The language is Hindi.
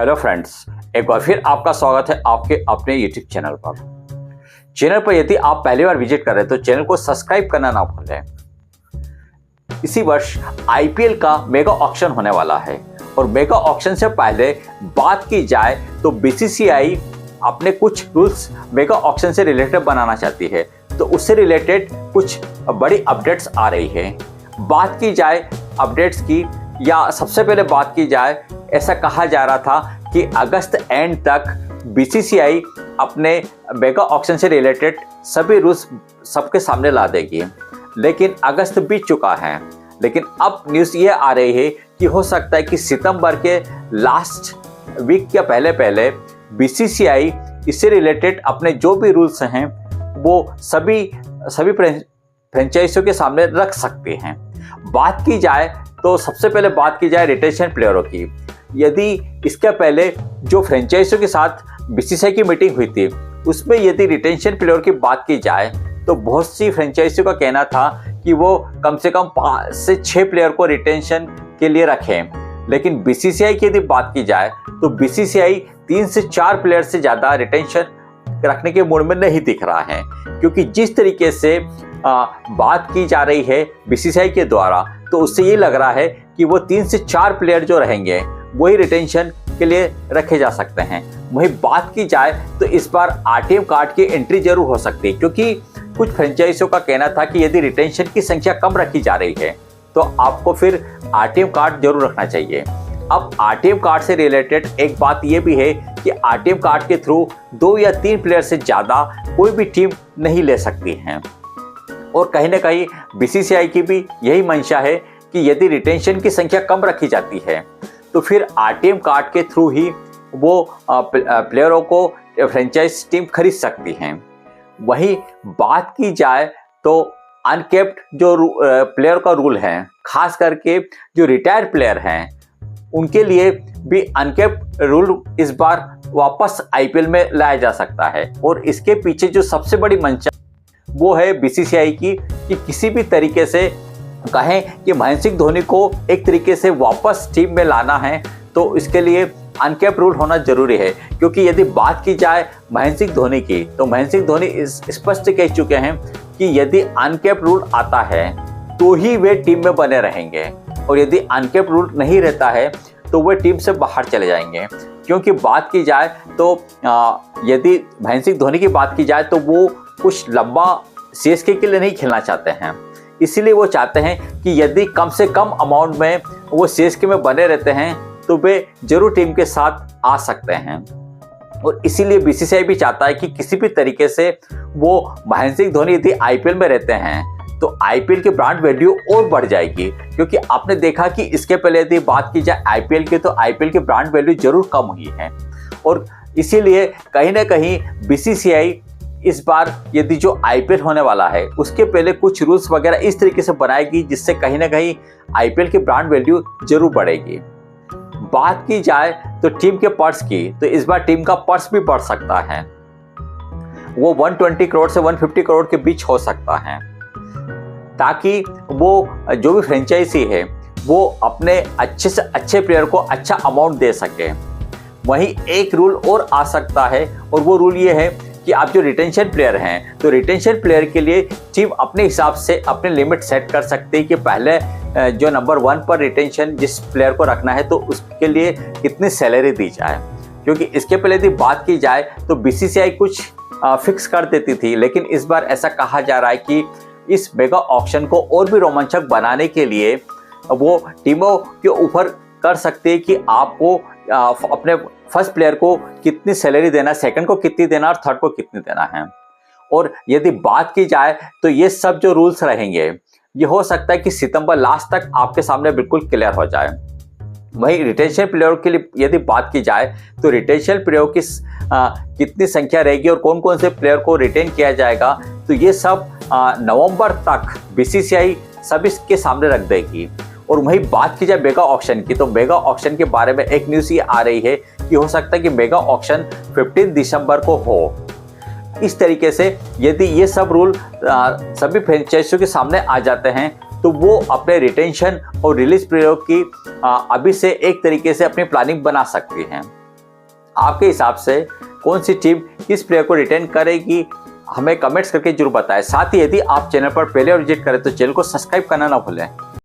हेलो फ्रेंड्स, एक बार फिर आपका स्वागत है आपके अपने यूट्यूब चैनल पर। चैनल पर यदि आप पहली बार विजिट कर रहे हैं तो चैनल को सब्सक्राइब करना ना भूलें। इसी वर्ष आईपीएल का मेगा ऑक्शन होने वाला है और मेगा ऑक्शन से पहले बात की जाए तो बीसीसीआई अपने कुछ रूल्स मेगा ऑक्शन से रिलेटेड बनाना चाहती है, तो उससे रिलेटेड कुछ बड़ी अपडेट्स आ रही है। बात की जाए अपडेट्स की, या सबसे पहले बात की जाए, ऐसा कहा जा रहा था कि अगस्त एंड तक बीसीसीआई अपने मेगा ऑक्शन से रिलेटेड सभी रूल्स सबके सामने ला देगी, लेकिन अगस्त बीत चुका है। लेकिन अब न्यूज़ ये आ रही है कि हो सकता है कि सितंबर के लास्ट वीक के पहले बीसीसीआई इससे रिलेटेड अपने जो भी रूल्स हैं वो सभी फ्रेंचाइजियों के सामने रख सकते हैं। बात की जाए तो सबसे पहले बात की जाए रिटेंशन प्लेयरों की। यदि इसके पहले जो फ्रेंचाइजियों के साथ बीसीसीआई की मीटिंग हुई थी उसमें यदि रिटेंशन प्लेयर की बात की जाए तो बहुत सी फ्रेंचाइजियों का कहना था कि वो कम से कम 5 से 6 प्लेयर को रिटेंशन के लिए रखें, लेकिन बीसीसीआई की यदि बात की जाए तो बीसीसीआई 3 से 4 प्लेयर से ज़्यादा रिटेंशन रखने के मूड में नहीं दिख रहा है, क्योंकि जिस तरीके से बात की जा रही है बीसीसीआई के द्वारा तो उससे ये लग रहा है कि वो 3 से 4 प्लेयर जो रहेंगे वही रिटेंशन के लिए रखे जा सकते हैं। वहीं बात की जाए तो इस बार आरटीएम कार्ड की एंट्री जरूर हो सकती है, क्योंकि कुछ फ्रेंचाइजियों का कहना था कि यदि रिटेंशन की संख्या कम रखी जा रही है तो आपको फिर आरटीएम कार्ड जरूर रखना चाहिए। अब आरटीएम कार्ड से रिलेटेड एक बात यह भी है कि आरटीएम कार्ड के थ्रू 2 या 3 प्लेयर से ज़्यादा कोई भी टीम नहीं ले सकती है, और कहीं ना कहीं बीसीसीआई की भी यही मंशा है कि यदि रिटेंशन की संख्या कम रखी जाती है तो फिर आरटीएम कार्ड के थ्रू ही वो प्लेयरों को फ्रेंचाइज टीम खरीद सकती हैं। वहीं बात की जाए तो अनकेप्ड जो प्लेयर का रूल है, खास करके जो रिटायर्ड प्लेयर हैं उनके लिए भी अनकेप्ड रूल इस बार वापस आईपीएल में लाया जा सकता है, और इसके पीछे जो सबसे बड़ी मंशा वो है बीसीसीआई की कि किसी भी तरीके से कहें कि महेंद्र सिंह धोनी को एक तरीके से वापस टीम में लाना है तो इसके लिए अनकैप रूल होना जरूरी है। क्योंकि यदि बात की जाए महेंद्र सिंह धोनी की तो महेंद्र सिंह धोनी स्पष्ट कह चुके हैं कि यदि अनकैप रूल आता है तो ही वे टीम में बने रहेंगे, और यदि अनकैप रूल नहीं रहता है तो वे टीम से बाहर चले जाएंगे। क्योंकि बात की जाए तो यदि महेंद्र सिंह धोनी की बात की जाए तो वो कुछ लंबा सीएसके के लिए नहीं खेलना चाहते हैं, इसीलिए वो चाहते हैं कि यदि कम से कम अमाउंट में वो सीएसके में बने रहते हैं तो वे जरूर टीम के साथ आ सकते हैं। और इसीलिए बीसीसीआई भी चाहता है कि किसी भी तरीके से वो महेंद्र सिंह धोनी यदि आईपीएल में रहते हैं तो आईपीएल की ब्रांड वैल्यू और बढ़ जाएगी। क्योंकि आपने देखा कि इसके पहले यदि बात की जाए आईपीएल की तो आईपीएल की ब्रांड वैल्यू जरूर कम हुई है, और इसीलिए कहीं ना कहीं बीसीसीआई इस बार यदि जो आईपीएल होने वाला है उसके पहले कुछ रूल्स वगैरह इस तरीके से बनाएगी जिससे कहीं ना कहीं आईपीएल की ब्रांड वैल्यू जरूर बढ़ेगी। बात की जाए तो टीम के पर्स की, तो इस बार टीम का पर्स भी बढ़ सकता है, वो 120 करोड़ से 150 करोड़ के बीच हो सकता है, ताकि वो जो भी फ्रेंचाइजी है वो अपने अच्छे से अच्छे प्लेयर को अच्छा अमाउंट दे सके। वहीं एक रूल और आ सकता है, और वो रूल ये है कि आप जो रिटेंशन प्लेयर हैं तो रिटेंशन प्लेयर के लिए टीम अपने हिसाब से अपने लिमिट सेट कर सकती है कि पहले जो नंबर 1 पर रिटेंशन जिस प्लेयर को रखना है तो उसके लिए कितनी सैलरी दी जाए। क्योंकि इसके पहले यदि बात की जाए तो बीसीसीआई कुछ फिक्स कर देती थी, लेकिन इस बार ऐसा कहा जा रहा है कि इस मेगा ऑक्शन को और भी रोमांचक बनाने के लिए वो टीमों के ऊपर कर सकते हैं कि आपको अपने फर्स्ट प्लेयर को कितनी सैलरी देना, सेकंड को कितनी देना और थर्ड को कितनी देना है। और यदि बात की जाए तो ये सब जो रूल्स रहेंगे ये हो सकता है कि सितंबर लास्ट तक आपके सामने बिल्कुल क्लियर हो जाए। वहीं रिटेंशन प्लेयर के लिए यदि बात की जाए तो रिटेंशन प्लेयर की कितनी संख्या रहेगी और कौन कौन से प्लेयर को रिटेन किया जाएगा, तो ये सब नवंबर तक बीसीसीआई सब इसके सामने रख देगी। और वहीं बात की जाए मेगा ऑक्शन की, तो मेगा ऑक्शन के बारे में एक न्यूज़ ये आ रही है कि हो सकता है कि मेगा ऑक्शन 15 दिसंबर को हो। इस तरीके से यदि ये सब रूल सभी फ्रेंचाइजियों के सामने आ जाते हैं तो वो अपने रिटेंशन और रिलीज प्लेयर की अभी से एक तरीके से अपनी प्लानिंग बना सकती हैं। आपके हिसाब से कौन सी टीम किस प्लेयर को रिटेन करेगी, हमें कमेंट्स करके जरूर बताएं। साथ ही यदि आप चैनल पर पहले बार विजिट करें तो चैनल को सब्सक्राइब करना ना भूलें।